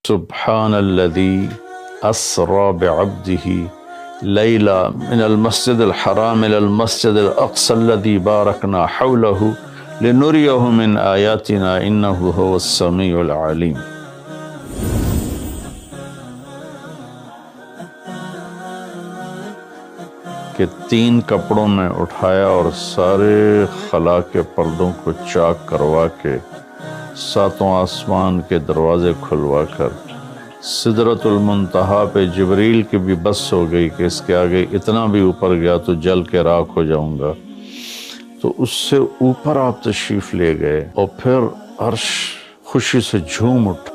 سبحان الذي أسرى بعبده ليلا من المسجد الحرام إلى المسجد الأقصى الذي باركنا حوله لنريه من آياتنا إنه هو السميع العليم۔ کہ 3 کپڑوں میں اٹھایا اور سارے خلا کے پردوں کو چاک کروا کے 7 آسمان کے دروازے کھلوا کر سدرۃ المنتہا پہ جبریل کی بھی بس ہو گئی کہ اس کے آگے اتنا بھی اوپر گیا تو جل کے راکھ ہو جاؤں گا، تو اس سے اوپر آپ تشریف لے گئے اور پھر عرش خوشی سے جھوم اٹھا۔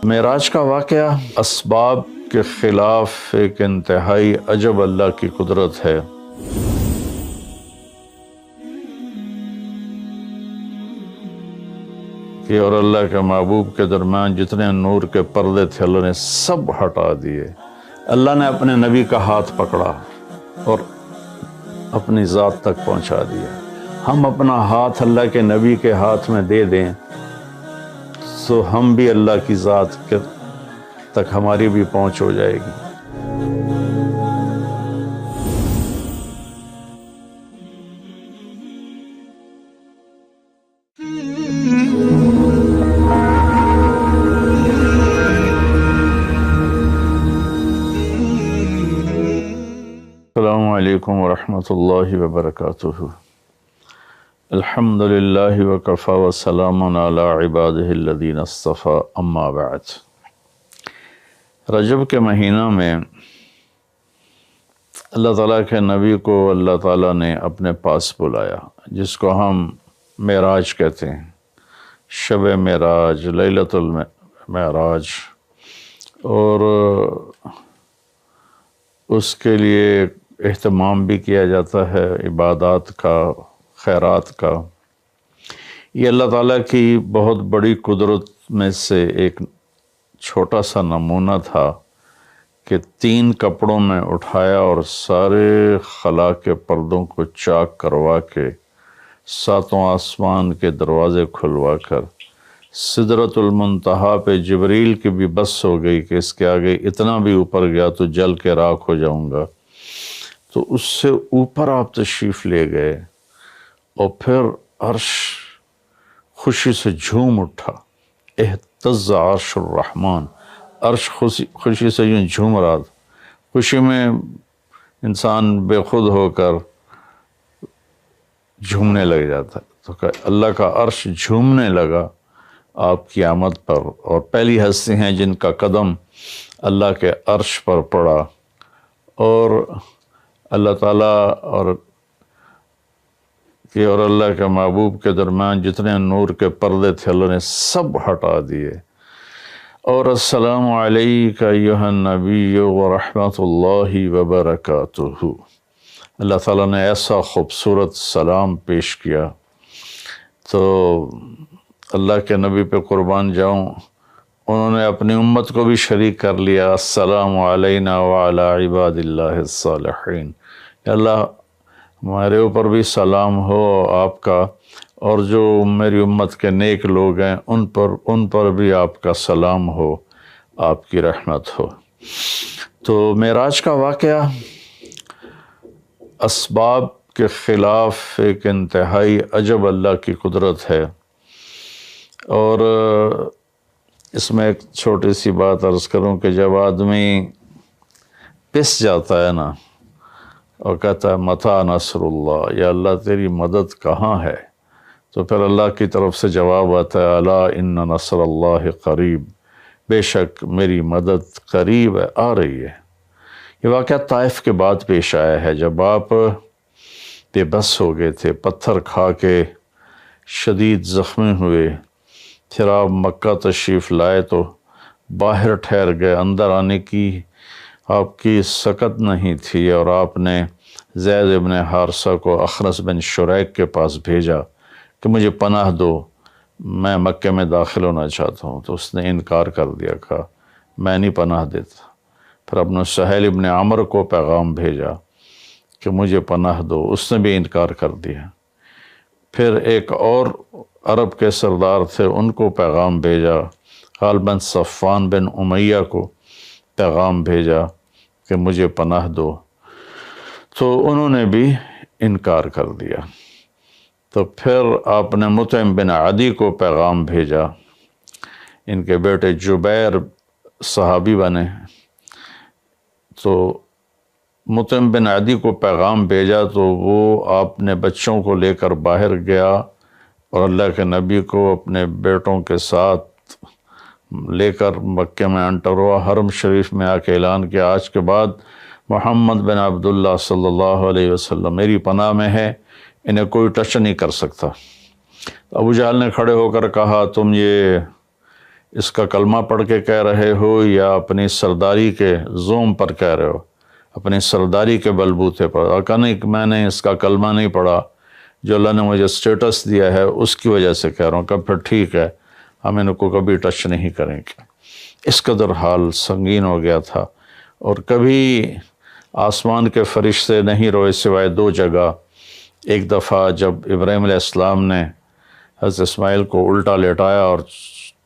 معراج کا واقعہ اسباب کے خلاف ایک انتہائی عجب اللہ کی قدرت ہے۔ کہ اور اللہ کے محبوب کے درمیان جتنے نور کے پردے تھے اللہ نے سب ہٹا دیے۔ اللہ نے اپنے نبی کا ہاتھ پکڑا اور اپنی ذات تک پہنچا دیا۔ ہم اپنا ہاتھ اللہ کے نبی کے ہاتھ میں دے دیں تو ہم بھی اللہ کی ذات کے تک ہماری بھی پہنچ ہو جائے گی۔ السلام علیکم ورحمۃ اللہ وبرکاتہ۔ الحمد للہ وکفی وسلام علی عبادہ الذین اصطفی، اما بعد۔ رجب کے مہینہ میں اللہ تعالیٰ کے نبی کو اللہ تعالیٰ نے اپنے پاس بلایا، جس کو ہم معراج کہتے ہیں، شب معراج، لیلۃ المعراج، اور اس کے لیے اہتمام بھی کیا جاتا ہے عبادات کا، خیرات کا۔ یہ اللہ تعالیٰ کی بہت بڑی قدرت میں سے ایک چھوٹا سا نمونہ تھا کہ 3 کپڑوں میں اٹھایا اور سارے خلا کے پردوں کو چاک کروا کے 7 آسمان کے دروازے کھلوا کر سدرۃ المنتہا پہ جبریل کی بھی بس ہو گئی کہ اس کے آگے اتنا بھی اوپر گیا تو جل کے راکھ ہو جاؤں گا، تو اس سے اوپر آپ تشریف لے گئے اور پھر عرش خوشی سے جھوم اٹھا۔ اہتز عرش الرحمن، عرش خوشی سے یوں جھوم رہا تھا۔ خوشی میں انسان بے خود ہو کر جھومنے لگ جاتا ہے، تو کہ اللہ کا عرش جھومنے لگا آپ کی آمد پر، اور پہلی ہستی ہیں جن کا قدم اللہ کے عرش پر پڑا، اور اللہ تعالیٰ اور اللہ کے محبوب کے درمیان جتنے نور کے پردے تھے اللہ نے سب ہٹا دیے۔ اور السلام علیک ایھا النبی ورحمۃ اللہ وبرکاتہ۔ اللہ تعالیٰ نے ایسا خوبصورت سلام پیش کیا، تو اللہ کے نبی پہ قربان جاؤں، انہوں نے اپنی امت کو بھی شریک کر لیا۔ السلام علینا وعلی عباد اللہ الصالحین، کہ اللہ ہمارے اوپر بھی سلام ہو آپ کا، اور جو میری امت کے نیک لوگ ہیں ان پر بھی آپ کا سلام ہو، آپ کی رحمت ہو۔ تو معراج کا واقعہ اسباب کے خلاف ایک انتہائی عجب اللہ کی قدرت ہے، اور اس میں ایک چھوٹی سی بات عرض کروں کہ جب آدمی پس جاتا ہے نا اور کہتا ہے متی نصر اللہ، یا اللہ تیری مدد کہاں ہے، تو پھر اللہ کی طرف سے جواب آتا ہے الا ان نصر اللہ قریب، بے شک میری مدد قریب ہے، آ رہی ہے۔ یہ واقعہ طائف کے بعد پیش آیا ہے، جب آپ بے بس ہو گئے تھے، پتھر کھا کے شدید زخمی ہوئے، پھر آپ مکہ تشریف لائے تو باہر ٹھہر گئے، اندر آنے کی آپ کی سکت نہیں تھی، اور آپ نے زید ابن حارثہ کو اخنس بن شریک کے پاس بھیجا کہ مجھے پناہ دو، میں مکے میں داخل ہونا چاہتا ہوں، تو اس نے انکار کر دیا، کہا میں نہیں پناہ دیتا۔ پھر اپنے سہیل ابن عمر کو پیغام بھیجا کہ مجھے پناہ دو، اس نے بھی انکار کر دیا۔ پھر ایک اور عرب کے سردار تھے، ان کو پیغام بھیجا، غالباً صفوان بن امیہ کو پیغام بھیجا کہ مجھے پناہ دو، تو انہوں نے بھی انکار کر دیا۔ تو پھر آپ نے مطعم بن عدی کو پیغام بھیجا، ان کے بیٹے جبیر صحابی بنے، تو مطعم بن عدی کو پیغام بھیجا تو وہ آپ نے بچوں کو لے کر باہر گیا اور اللہ کے نبی کو اپنے بیٹوں کے ساتھ لے کر مکہ میں انٹر ہوا، حرم شریف میں آ کے اعلان کیا آج کے بعد محمد بن عبداللہ صلی اللہ علیہ وسلم میری پناہ میں ہے، انہیں کوئی ٹچ نہیں کر سکتا۔ ابو جہل نے کھڑے ہو کر کہا تم یہ اس کا کلمہ پڑھ کے کہہ رہے ہو یا اپنی سرداری کے زوم پر کہہ رہے ہو، اپنی سرداری کے بلبوتے پر؟ اور کہا نہیں، میں نے اس کا کلمہ نہیں پڑھا، جو اللہ نے مجھے سٹیٹس دیا ہے اس کی وجہ سے کہہ رہا ہوں۔ کہ پھر ٹھیک ہے، ہم ان کو کبھی ٹچ نہیں کریں گے۔ اس قدر حال سنگین ہو گیا تھا، اور کبھی آسمان کے فرشتے نہیں روئے سوائے دو جگہ۔ ایک دفعہ جب ابراہیم علیہ السلام نے حضرت اسماعیل کو الٹا لیٹایا اور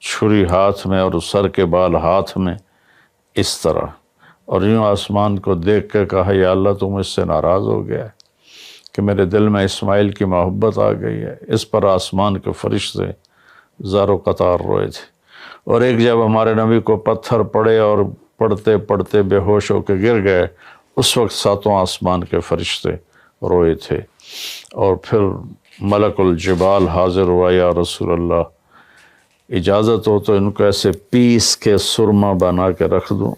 چھری ہاتھ میں اور سر کے بال ہاتھ میں اس طرح، اور یوں آسمان کو دیکھ کے کہا یا اللہ تو مجھ سے ناراض ہو گیا ہے کہ میرے دل میں اسماعیل کی محبت آ گئی ہے۔ اس پر آسمان کے فرشتے زار و قطار روئے تھے۔ اور ایک جب ہمارے نبی کو پتھر پڑے اور پڑھتے پڑھتے بے ہوش ہو کے گر گئے، اس وقت ساتوں آسمان کے فرشتے روئے تھے۔ اور پھر ملک الجبال حاضر ہوا، یا رسول اللہ اجازت ہو تو ان کو ایسے پیس کے سرما بنا کے رکھ دوں،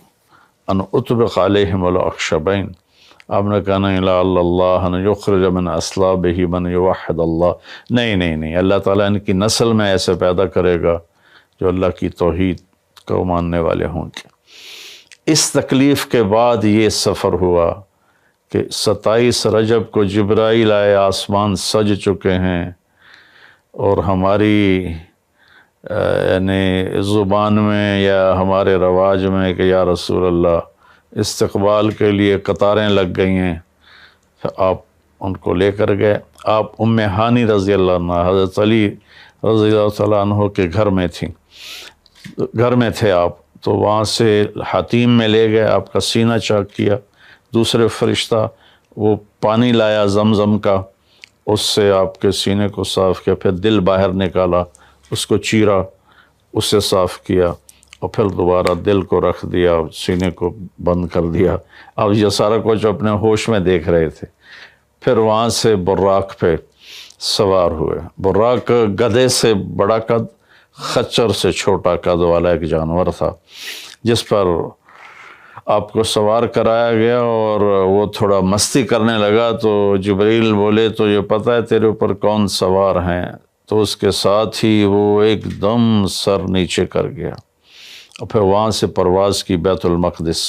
ان اطبق علیہم الاخشبین۔ آپ نے کہا نہیں، لعل اللہ ان یخرج من اصلابہ من یوحد اللہ، نہیں، اللہ تعالیٰ ان کی نسل میں ایسے پیدا کرے گا جو اللہ کی توحید کو ماننے والے ہوں گے۔ اس تکلیف کے بعد یہ سفر ہوا کہ 27 رجب کو جبرائیل آئے، آسمان سج چکے ہیں، اور ہماری یعنی زبان میں یا ہمارے رواج میں کہ یا رسول اللہ استقبال کے لیے قطاریں لگ گئی ہیں، آپ ان کو لے کر گئے۔ آپ ام ہانی رضی اللہ عنہ حضرت علی رضی اللہ تعالیٰ عنہ کے گھر میں تھے آپ، تو وہاں سے حتیم میں لے گئے، آپ کا سینہ چاک کیا، دوسرے فرشتہ وہ پانی لایا زمزم کا، اس سے آپ کے سینے کو صاف کیا، پھر دل باہر نکالا، اس کو چیرا، اس سے صاف کیا، اور پھر دوبارہ دل کو رکھ دیا، سینے کو بند کر دیا۔ اب یہ سارا کچھ اپنے ہوش میں دیکھ رہے تھے۔ پھر وہاں سے براق پہ سوار ہوئے۔ براق گدھے سے بڑا قد، خچر سے چھوٹا قد والا ایک جانور تھا، جس پر آپ کو سوار کرایا گیا، اور وہ تھوڑا مستی کرنے لگا تو جبریل بولے تو یہ پتہ ہے تیرے اوپر کون سوار ہیں؟ تو اس کے ساتھ ہی وہ ایک دم سر نیچے کر گیا، اور پھر وہاں سے پرواز کی بیت المقدس،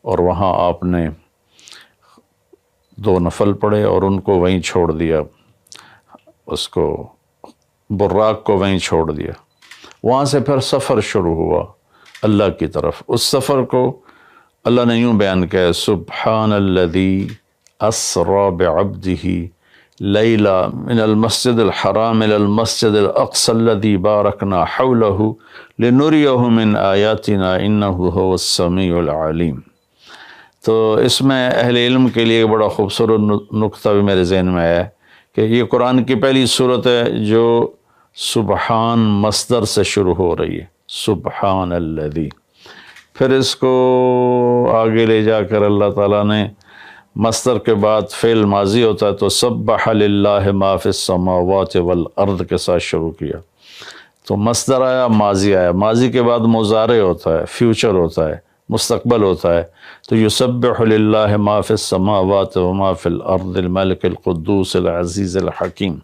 اور وہاں آپ نے 2 نفل پڑھے اور ان کو وہیں چھوڑ دیا، اس کو براق کو وہیں چھوڑ دیا۔ وہاں سے پھر سفر شروع ہوا اللہ کی طرف۔ اس سفر کو اللہ نے یوں بیان کیا، سبحان الذی اسری بعبدہ لیلا من المسجد الحرام الى المسجد الاقصى الذي بارکنا حولہ لنریہ من آیاتنا انہ هو السمیع العلیم۔ تو اس میں اہل علم کے لیے بڑا خوبصورت نقطہ بھی میرے ذہن میں ہے کہ یہ قرآن کی پہلی صورت ہے جو سبحان مصدر سے شروع ہو رہی ہے، سبحان الذی۔ پھر اس کو آگے لے جا کر اللہ تعالیٰ نے مصدر کے بعد فعل ماضی ہوتا ہے تو سبح للہ ما فی السماوات والارض کے ساتھ شروع کیا، تو مصدر آیا، ماضی آیا، ماضی کے بعد مضارع ہوتا ہے، فیوچر ہوتا ہے، مستقبل ہوتا ہے، تو یسبح للہ ما فی السماوات وما فی الارض الملک القدوس العزیز الحکیم۔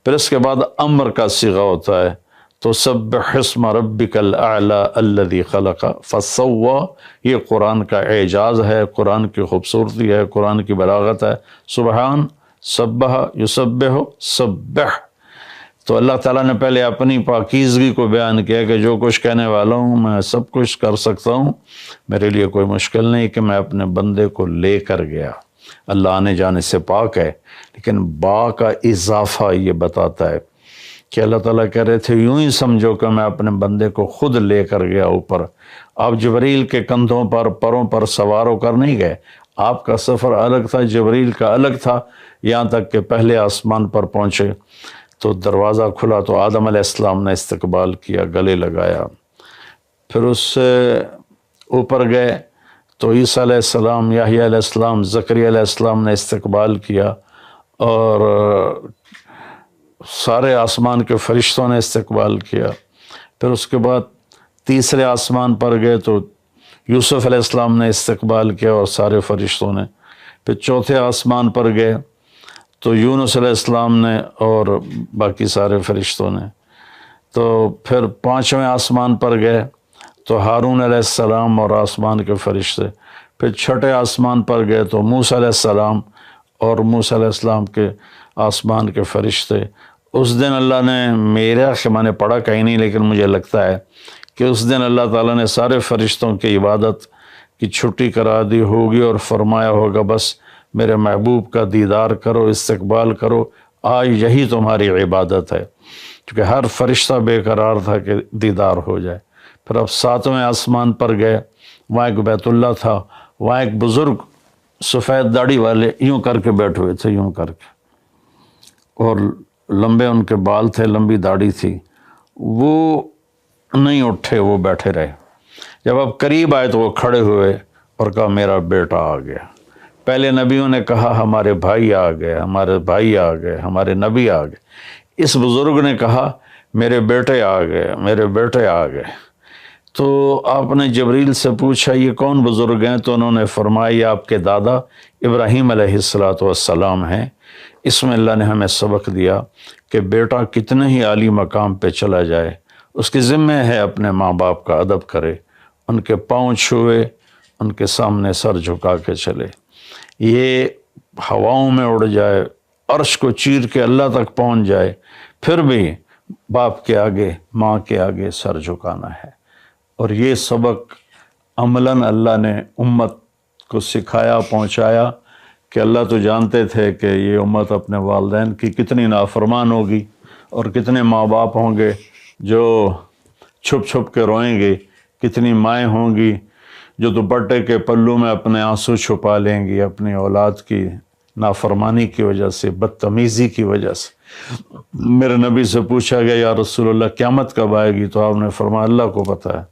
پھر اس کے بعد امر کا صیغہ ہوتا ہے، تو سبح اسم ربک الاعلی الذی خلق فسوی۔ یہ قرآن کا اعجاز ہے، قرآن کی خوبصورتی ہے، قرآن کی بلاغت ہے۔ سبحان، سبح، یسبح، سبح۔ تو اللہ تعالیٰ نے پہلے اپنی پاکیزگی کو بیان کیا کہ جو کچھ کہنے والا ہوں میں سب کچھ کر سکتا ہوں، میرے لیے کوئی مشکل نہیں کہ میں اپنے بندے کو لے کر گیا۔ اللہ آنے جانے سے پاک ہے، لیکن با کا اضافہ یہ بتاتا ہے کہ اللہ تعالیٰ کہہ رہے تھے یوں ہی سمجھو کہ میں اپنے بندے کو خود لے کر گیا اوپر، آپ جبریل کے کندھوں پر پروں پر سوار ہو کر نہیں گئے، آپ کا سفر الگ تھا، جبریل کا الگ تھا، یہاں تک کہ پہلے آسمان پر پہنچے تو دروازہ کھلا تو آدم علیہ السلام نے استقبال کیا، گلے لگایا، پھر اس سے اوپر گئے تو عیسیٰ علیہ السلام، یحییٰ علیہ السلام، زکریا علیہ السلام نے استقبال کیا، اور سارے آسمان کے فرشتوں نے استقبال کیا۔ پھر اس کے بعد تیسرے آسمان پر گئے تو یوسف علیہ السلام نے استقبال کیا اور سارے فرشتوں نے۔ پھر چوتھے آسمان پر گئے تو یونس علیہ السلام نے اور باقی سارے فرشتوں نے۔ تو پھر پانچویں آسمان پر گئے تو ہارون علیہ السلام اور آسمان کے فرشتے۔ پھر چھٹے آسمان پر گئے تو موسیٰ علیہ السلام اور موسیٰ علیہ السلام کے آسمان کے فرشتے۔ اس دن اللہ نے میں نے پڑھا کہیں نہیں، لیکن مجھے لگتا ہے کہ اس دن اللہ تعالیٰ نے سارے فرشتوں کی عبادت کی چھٹی کرا دی ہوگی اور فرمایا ہوگا بس میرے محبوب کا دیدار کرو، استقبال کرو، آج یہی تمہاری عبادت ہے، کیونکہ ہر فرشتہ بے قرار تھا کہ دیدار ہو جائے۔ پھر اب ساتویں آسمان پر گئے، وہاں ایک بیت اللہ تھا، وہاں ایک بزرگ سفید داڑھی والے یوں کر کے بیٹھے ہوئے تھے، یوں کر کے، اور لمبے ان کے بال تھے، لمبی داڑھی تھی، وہ نہیں اٹھے، وہ بیٹھے رہے۔ جب اب قریب آئے تو وہ کھڑے ہوئے اور کہا میرا بیٹا آ گیا۔ پہلے نبیوں نے کہا ہمارے بھائی آ گئے، ہمارے بھائی آ گئے، ہمارے نبی آ گئے۔ اس بزرگ نے کہا میرے بیٹے آ گئے، میرے بیٹے آ گئے۔ تو آپ نے جبریل سے پوچھا یہ کون بزرگ ہیں؟ تو انہوں نے فرمایا یہ آپ کے دادا ابراہیم علیہ السلام ہیں۔ اس میں اللہ نے ہمیں سبق دیا کہ بیٹا کتنے ہی عالی مقام پہ چلا جائے، اس کے ذمہ ہے اپنے ماں باپ کا ادب کرے، ان کے پاؤں چھوئے، ان کے سامنے سر جھکا کے چلے۔ یہ ہواؤں میں اڑ جائے، عرش کو چیر کے اللہ تک پہنچ جائے، پھر بھی باپ کے آگے، ماں کے آگے سر جھکانا ہے۔ اور یہ سبق عملاً اللہ نے امت کو سکھایا، پہنچایا کہ اللہ تو جانتے تھے کہ یہ امت اپنے والدین کی کتنی نافرمان ہوگی، اور کتنے ماں باپ ہوں گے جو چھپ چھپ کے روئیں گے، کتنی مائیں ہوں گی جو دوپٹے کے پلو میں اپنے آنسو چھپا لیں گی اپنی اولاد کی نافرمانی کی وجہ سے، بدتمیزی کی وجہ سے۔ میرے نبی سے پوچھا گیا یا رسول اللہ قیامت کب آئے گی؟ تو آپ نے فرمایا اللہ کو پتہ ہے،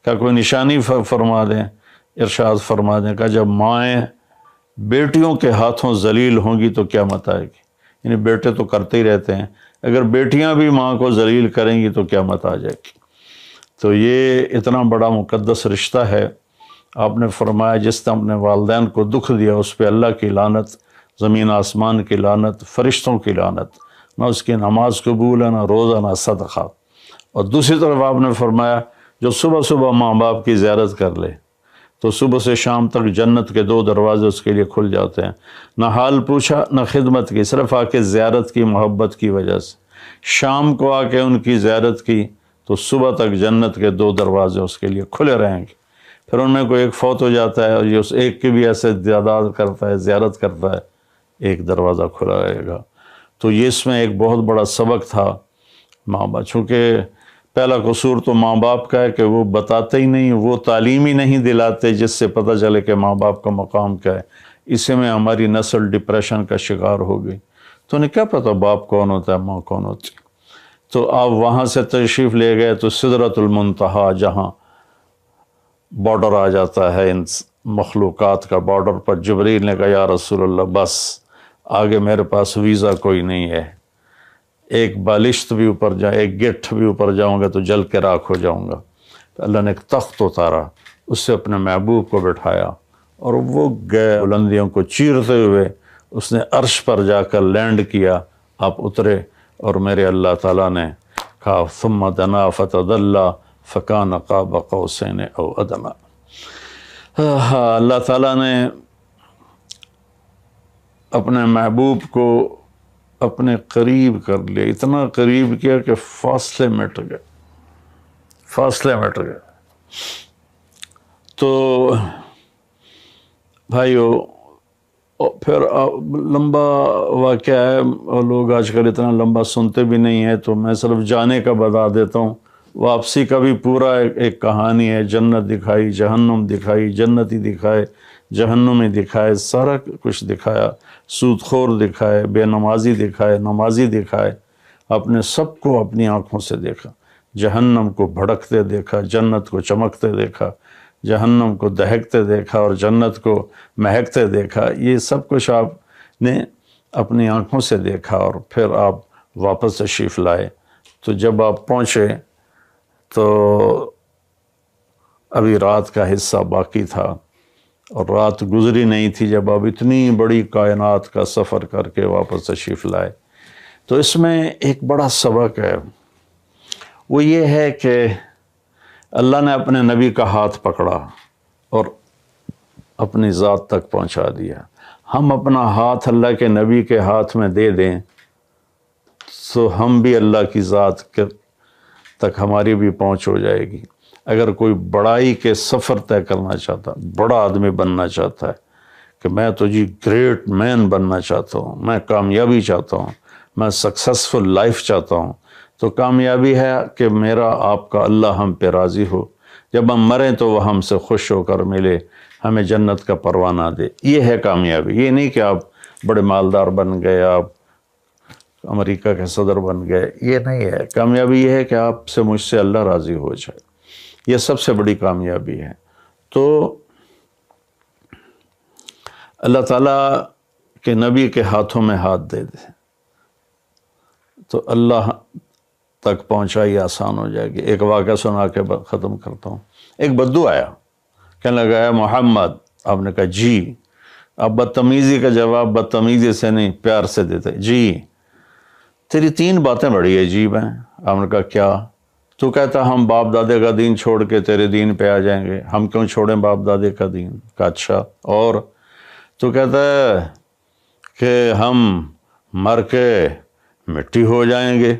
کیا کوئی نشانی فرما دیں؟ ارشاد فرما دیں کہ جب مائیں بیٹیوں کے ہاتھوں ذلیل ہوں گی تو قیامت آئے گی۔ یعنی بیٹے تو کرتے ہی رہتے ہیں، اگر بیٹیاں بھی ماں کو ذلیل کریں گی تو قیامت آ جائے گی۔ تو یہ اتنا بڑا مقدس رشتہ ہے۔ آپ نے فرمایا جس نے اپنے والدین کو دکھ دیا اس پہ اللہ کی لعنت، زمین آسمان کی لعنت، فرشتوں کی لعنت، نہ اس کی نماز قبول ہے، نہ روزہ، نہ صدقہ۔ اور دوسری طرف آپ نے فرمایا جو صبح صبح ماں باپ کی زیارت کر لے تو صبح سے شام تک جنت کے 2 دروازے اس کے لیے کھل جاتے ہیں۔ نہ حال پوچھا نہ خدمت کی، صرف آ کے زیارت کی محبت کی وجہ سے۔ شام کو آ کے ان کی زیارت کی تو صبح تک جنت کے 2 دروازے اس کے لیے کھلے رہیں گے۔ پھر ان میں کوئی ایک فوت ہو جاتا ہے اور یہ اس ایک کی بھی ایسے تعداد کرتا ہے، زیارت کرتا ہے، ایک دروازہ کھلا رہے گا۔ تو یہ اس میں ایک بہت بڑا سبق تھا ماں باپ، چونکہ پہلا قصور تو ماں باپ کا ہے کہ وہ بتاتے ہی نہیں، وہ تعلیم ہی نہیں دلاتے جس سے پتہ چلے کہ ماں باپ کا مقام کیا ہے۔ اسی میں ہماری نسل ڈپریشن کا شکار ہو گئی۔ تو انہیں کیا پتہ باپ کون ہوتا ہے، ماں کون ہوتی ہے؟ تو آپ وہاں سے تشریف لے گئے تو سدرۃ المنتہا، جہاں بارڈر آ جاتا ہے ان مخلوقات کا، بارڈر پر جبریل نے کہا یا رسول اللہ بس آگے میرے پاس ویزا کوئی نہیں ہے، ایک بالشت بھی اوپر جائے، ایک گٹھ بھی اوپر جاؤں گا تو جل کے راکھ ہو جاؤں گا۔ تو اللہ نے ایک تخت اتارا، اس سے اپنے محبوب کو بٹھایا اور وہ گئے بلندیوں کو چیرتے ہوئے، اس نے عرش پر جا کر لینڈ کیا، آپ اترے اور میرے اللہ تعالیٰ نے کہا ثم دنا فتدلی فکان قاب قوسین او ادنی۔ اللہ تعالیٰ نے اپنے محبوب کو اپنے قریب کر لیا، اتنا قریب کیا کہ فاصلے مٹ گئے، فاصلے مٹ گئے۔ تو بھائیو، اور پھر لمبا واقعہ ہے، اور لوگ آج کل اتنا لمبا سنتے بھی نہیں ہیں، تو میں صرف جانے کا بتا دیتا ہوں۔ واپسی کا بھی پورا ایک کہانی ہے، جنت دکھائی، جہنم دکھائی، جنتی دکھائے، جہنمی دکھائے، سارا کچھ دکھایا، سود خور دکھائے، بے نمازی دکھائے، نمازی دکھائے، آپ نے سب کو اپنی آنکھوں سے دیکھا، جہنم کو بھڑکتے دیکھا، جنت کو چمکتے دیکھا، جہنم کو دہکتے دیکھا اور جنت کو مہکتے دیکھا، یہ سب کچھ آپ نے اپنی آنکھوں سے دیکھا، اور پھر آپ واپس تشریف لائے۔ تو جب آپ پہنچے تو ابھی رات کا حصہ باقی تھا، اور رات گزری نہیں تھی جب آپ اتنی بڑی کائنات کا سفر کر کے واپس تشریف لائے۔ تو اس میں ایک بڑا سبق ہے، وہ یہ ہے کہ اللہ نے اپنے نبی کا ہاتھ پکڑا اور اپنی ذات تک پہنچا دیا۔ ہم اپنا ہاتھ اللہ کے نبی کے ہاتھ میں دے دیں تو ہم بھی اللہ کی ذات تک ہماری بھی پہنچ ہو جائے گی۔ اگر کوئی بڑائی کے سفر طے کرنا چاہتا، بڑا آدمی بننا چاہتا ہے کہ میں تو جی گریٹ مین بننا چاہتا ہوں، میں کامیابی چاہتا ہوں، میں سکسیسفل لائف چاہتا ہوں، تو کامیابی ہے کہ میرا آپ کا اللہ ہم پہ راضی ہو، جب ہم مریں تو وہ ہم سے خوش ہو کر ملے، ہمیں جنت کا پروانہ دے۔ یہ ہے کامیابی۔ یہ نہیں کہ آپ بڑے مالدار بن گئے، آپ امریکہ کے صدر بن گئے، یہ نہیں ہے۔ کامیابی یہ ہے کہ آپ سے مجھ سے اللہ راضی ہو جائے، یہ سب سے بڑی کامیابی ہے۔ تو اللہ تعالیٰ کے نبی کے ہاتھوں میں ہاتھ دے دے تو اللہ تک پہنچائی آسان ہو جائے گی۔ ایک واقعہ سنا کے ختم کرتا ہوں۔ ایک بدو آیا، کہنے لگا ہے محمد، آپ نے کہا جی۔ آپ بدتمیزی کا جواب بدتمیزی سے نہیں، پیار سے دیتے، جی تیری 3 باتیں بڑی عجیب ہیں۔ آپ نے کہا کیا؟ تو کہتا ہم باپ دادے کا دین چھوڑ کے تیرے دین پہ آ جائیں گے۔ ہم کیوں چھوڑیں باپ دادے کا دین؟ کہا اچھا، اور؟ تو کہتا ہے کہ ہم مر کے مٹی ہو جائیں گے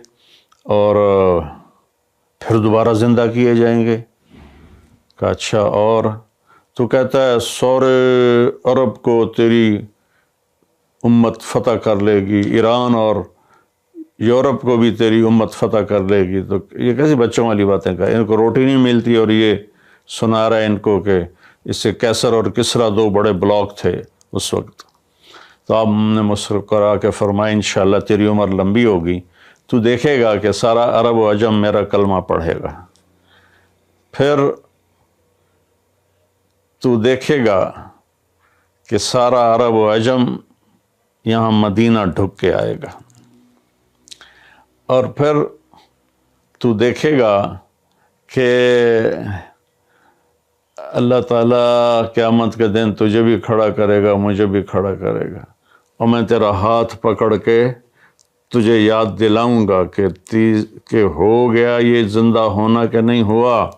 اور پھر دوبارہ زندہ کیے جائیں گے۔ کہا اچھا، اور؟ تو کہتا ہے سورے عرب کو تیری امت فتح کر لے گی، ایران اور یورپ کو بھی تیری امت فتح کر لے گی۔ تو یہ کیسی بچوں والی باتیں کہا، ان کو روٹی نہیں ملتی اور یہ سنا رہا ہے ان کو کہ اس سے کیسر اور کسرا 2 بڑے بلاک تھے اس وقت۔ تو آپ نے مسکرا کے فرمایا انشاءاللہ تیری عمر لمبی ہوگی، تو دیکھے گا کہ سارا عرب و عجم میرا کلمہ پڑھے گا، پھر تو دیکھے گا کہ سارا عرب و عجم یہاں مدینہ ڈھک کے آئے گا، اور پھر تو دیکھے گا کہ اللہ تعالیٰ قیامت کے دن تجھے بھی کھڑا کرے گا، مجھے بھی کھڑا کرے گا، اور میں تیرا ہاتھ پکڑ کے تجھے یاد دلاؤں گا کہ ہو گیا یہ زندہ ہونا کہ نہیں ہوا۔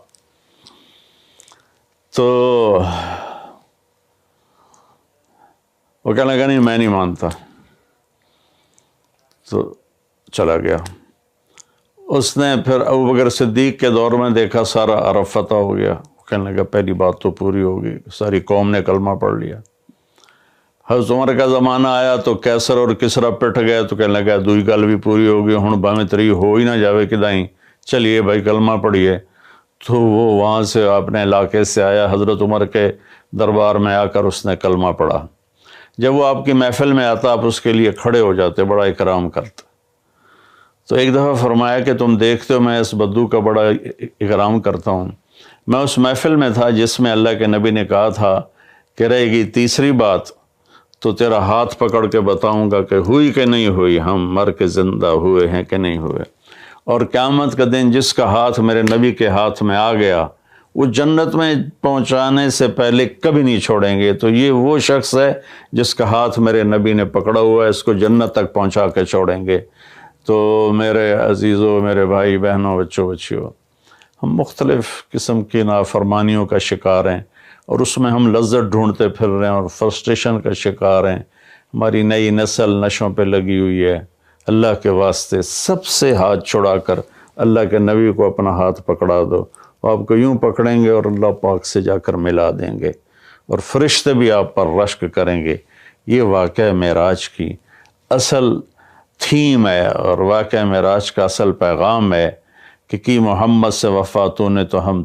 تو وہ کہنے لگا نہیں میں نہیں مانتا، تو چلا گیا۔ اس نے پھر ابوبکر صدیق کے دور میں دیکھا سارا عرب فتح ہو گیا، کہنے لگا پہلی بات تو پوری ہوگی، ساری قوم نے کلمہ پڑھ لیا۔ حضرت عمر کا زمانہ آیا تو کیسر اور کسرا پٹ گئے، تو کہنے لگا دوئی گل بھی پوری ہوگی، ہن باویں تری ہو ہی نہ جاوے کدائیں، چلیے بھائی کلمہ پڑھیے۔ تو وہ وہاں سے اپنے علاقے سے آیا، حضرت عمر کے دربار میں آ کر اس نے کلمہ پڑھا۔ جب وہ آپ کی محفل میں آتا آپ اس کے لیے کھڑے ہو جاتے، بڑا اکرام کرتے۔ تو ایک دفعہ فرمایا کہ تم دیکھتے ہو میں اس بدو کا بڑا اکرام کرتا ہوں، میں اس محفل میں تھا جس میں اللہ کے نبی نے کہا تھا کہ رہے گی تیسری بات تو تیرا ہاتھ پکڑ کے بتاؤں گا کہ ہوئی کہ نہیں ہوئی، ہم مر کے زندہ ہوئے ہیں کہ نہیں ہوئے۔ اور قیامت کا دن جس کا ہاتھ میرے نبی کے ہاتھ میں آ گیا وہ جنت میں پہنچانے سے پہلے کبھی نہیں چھوڑیں گے۔ تو یہ وہ شخص ہے جس کا ہاتھ میرے نبی نے پکڑا ہوا ہے، اس کو جنت تک پہنچا کے چھوڑیں گے۔ تو میرے عزیزوں، میرے بھائی بہنوں، بچوں بچیوں، ہم مختلف قسم کی نافرمانیوں کا شکار ہیں، اور اس میں ہم لذت ڈھونڈتے پھر رہے ہیں اور فرسٹریشن کا شکار ہیں۔ ہماری نئی نسل نشوں پہ لگی ہوئی ہے۔ اللہ کے واسطے سب سے ہاتھ چھڑا کر اللہ کے نبی کو اپنا ہاتھ پکڑا دو، آپ کو یوں پکڑیں گے اور اللہ پاک سے جا کر ملا دیں گے، اور فرشتے بھی آپ پر رشک کریں گے یہ واقعہ معراج کی اصل تھیم ہے، اور واقعہ معراج کا اصل پیغام ہے کہ کی محمد سے وفا تو نے تو ہم